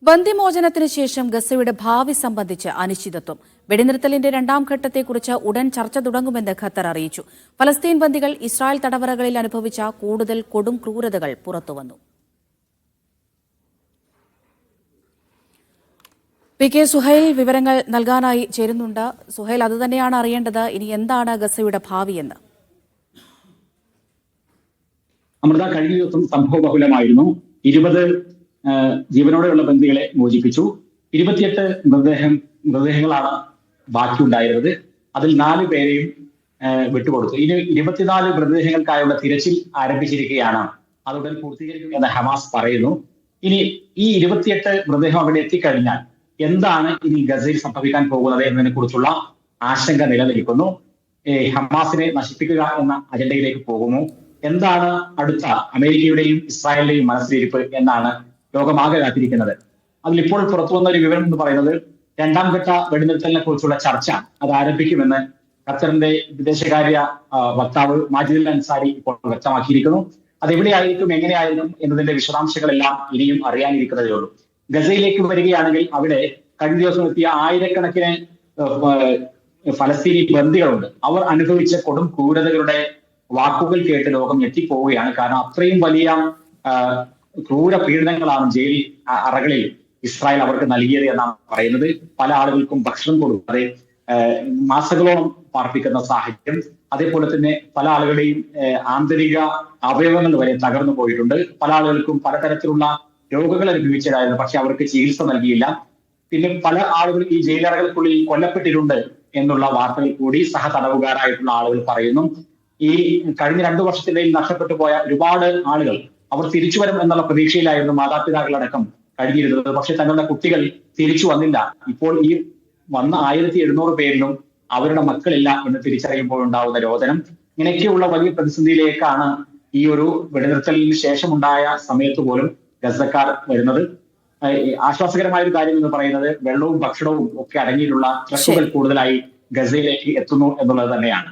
ബന്ദിമോചനത്തിന് ശേഷം ഗസയുടെ ഭാവി സംബന്ധിച്ച് അനിശ്ചിതത്വം. വെടിനിർത്തലിന്റെ രണ്ടാം ഘട്ടത്തെക്കുറിച്ച് ഉടൻ ചർച്ച തുടങ്ങുമെന്ന് ഖത്തർ അറിയിച്ചു. ഫലസ്തീൻ ബന്ദികൾ ഇസ്രായേൽ തടവറകളിൽ അനുഭവിച്ച കൂടുതൽ കൊടും ക്രൂരതകൾ പുറത്തുവന്നു. പി കെ സുഹൈൽ വിവരങ്ങൾ നൽകാനായി ചേരുന്നുണ്ട്. സുഹൈൽ, അതുതന്നെയാണ് അറിയേണ്ടത്. ഇനി എന്താണ് ഗസയുടെ ഭാവിയെന്ന്? അമൃത, കഴിഞ്ഞ ദിവസം സംഭവബഹുലമായിരുന്നു. 20 ജീവനോടെയുള്ള ബന്ദികളെ മോചിപ്പിച്ചു. 28 മൃതദേഹങ്ങളാണ് ബാക്കിയുണ്ടായിരുന്നത്. അതിൽ 4 പേരെയും വിട്ടുകൊടുത്തു. ഇനി 24 മൃതദേഹങ്ങൾക്കായുള്ള തിരച്ചിൽ ആരംഭിച്ചിരിക്കുകയാണ്. അതുടൻ പൂർത്തീകരിക്കും എന്ന് ഹമാസ് പറയുന്നു. ഇനി ഈ 28 മൃതദേഹം അവിടെ എത്തിക്കഴിഞ്ഞാൽ എന്താണ് ഇനി ഗസയിൽ സംഭവിക്കാൻ പോകുന്നത് എന്നതിനെ കുറിച്ചുള്ള ആശങ്ക നിലനിൽക്കുന്നു. ഹമാസിനെ നശിപ്പിക്കുക എന്ന അജണ്ടയിലേക്ക് പോകുമോ? എന്താണ് അടുത്ത അമേരിക്കയുടെയും ഇസ്രായേലിന്റെയും മനസ്സിലിരിപ്പ് എന്നാണ് ലോകമാകെ കാത്തിരിക്കുന്നത്. അതിലിപ്പോൾ പുറത്തു വന്ന ഒരു വിവരം എന്ന് പറയുന്നത് രണ്ടാം ഘട്ട വെടിനിർത്തലിനെ കുറിച്ചുള്ള ചർച്ച അത് ആരംഭിക്കുമെന്ന് ഖത്തറിന്റെ വിദേശകാര്യ വക്താവ് മാജിദ് അൽ അൻസാരി ഇപ്പോൾ വ്യക്തമാക്കിയിരിക്കുന്നു. അതെവിടെയായിരിക്കും, എങ്ങനെയായിരിക്കും എന്നതിന്റെ വിശദാംശങ്ങളെല്ലാം ഇനിയും അറിയാനിരിക്കുന്നതേ ഉള്ളൂ. ഗസയിലേക്ക് വരികയാണെങ്കിൽ അവിടെ കഴിഞ്ഞ ദിവസം എത്തിയ ആയിരക്കണക്കിന് ഫലസ്തീനി ബന്ദികളുണ്ട്. അവർ അനുഭവിച്ച കൊടും ക്രൂരതകളുടെ വാക്കുകൾ കേട്ട് ലോകം ഞെട്ടിപ്പോവുകയാണ്. കാരണം അത്രയും വലിയ ക്രൂര പീഡനങ്ങളാണ് ജയിൽ അറകളിൽ ഇസ്രായേൽ അവർക്ക് നൽകിയത് എന്നാണ് പറയുന്നത്. പല ആളുകൾക്കും ഭക്ഷണം കൊടുക്കാതെ മാസങ്ങളോളം പാർപ്പിക്കുന്ന സാഹചര്യം. അതേപോലെ തന്നെ പല ആളുകളുടെയും ആന്തരിക അവയവങ്ങൾ വരെ തകർന്നു പോയിട്ടുണ്ട്. പല ആളുകൾക്കും പലതരത്തിലുള്ള രോഗങ്ങൾ അനുഭവിച്ചതായിരുന്നു, പക്ഷെ അവർക്ക് ചികിത്സ നൽകിയില്ല. പിന്നെ പല ആളുകൾ ഈ ജയിലറകൾക്കുള്ളിൽ കൊല്ലപ്പെട്ടിട്ടുണ്ട് എന്നുള്ള വാർത്തകൾ കൂടി സഹതടവുകാരായിട്ടുള്ള ആളുകൾ പറയുന്നു. ഈ കഴിഞ്ഞ 2 വർഷത്തിനിടയിൽ നഷ്ടപ്പെട്ടു പോയ ഒരുപാട് ആളുകൾ അവർ തിരിച്ചു വരും എന്നുള്ള പ്രതീക്ഷയിലായിരുന്നു മാതാപിതാക്കളടക്കം കഴിഞ്ഞിരുന്നത്. പക്ഷെ തങ്ങളുടെ കുട്ടികൾ തിരിച്ചു വന്നില്ല. ഇപ്പോൾ ഈ വന്ന 1700 പേരിലും അവരുടെ മക്കളില്ല എന്ന് തിരിച്ചറിയുമ്പോൾ ഉണ്ടാവുന്ന രോദനം, ഇങ്ങനെയൊക്കെയുള്ള വലിയ പ്രതിസന്ധിയിലേക്കാണ് ഈ ഒരു വെടിനിർത്തലിന് ശേഷമുണ്ടായ സമയത്ത് പോലും ഗസക്കാർ വരുന്നത്. ആശ്വാസകരമായ ഒരു കാര്യം എന്ന് പറയുന്നത് വെള്ളവും ഭക്ഷണവും ഒക്കെ അടങ്ങിയിട്ടുള്ള ട്രക്കുകൾ കൂടുതലായി ഗസയിലേക്ക് എത്തുന്നു എന്നുള്ളത് തന്നെയാണ്.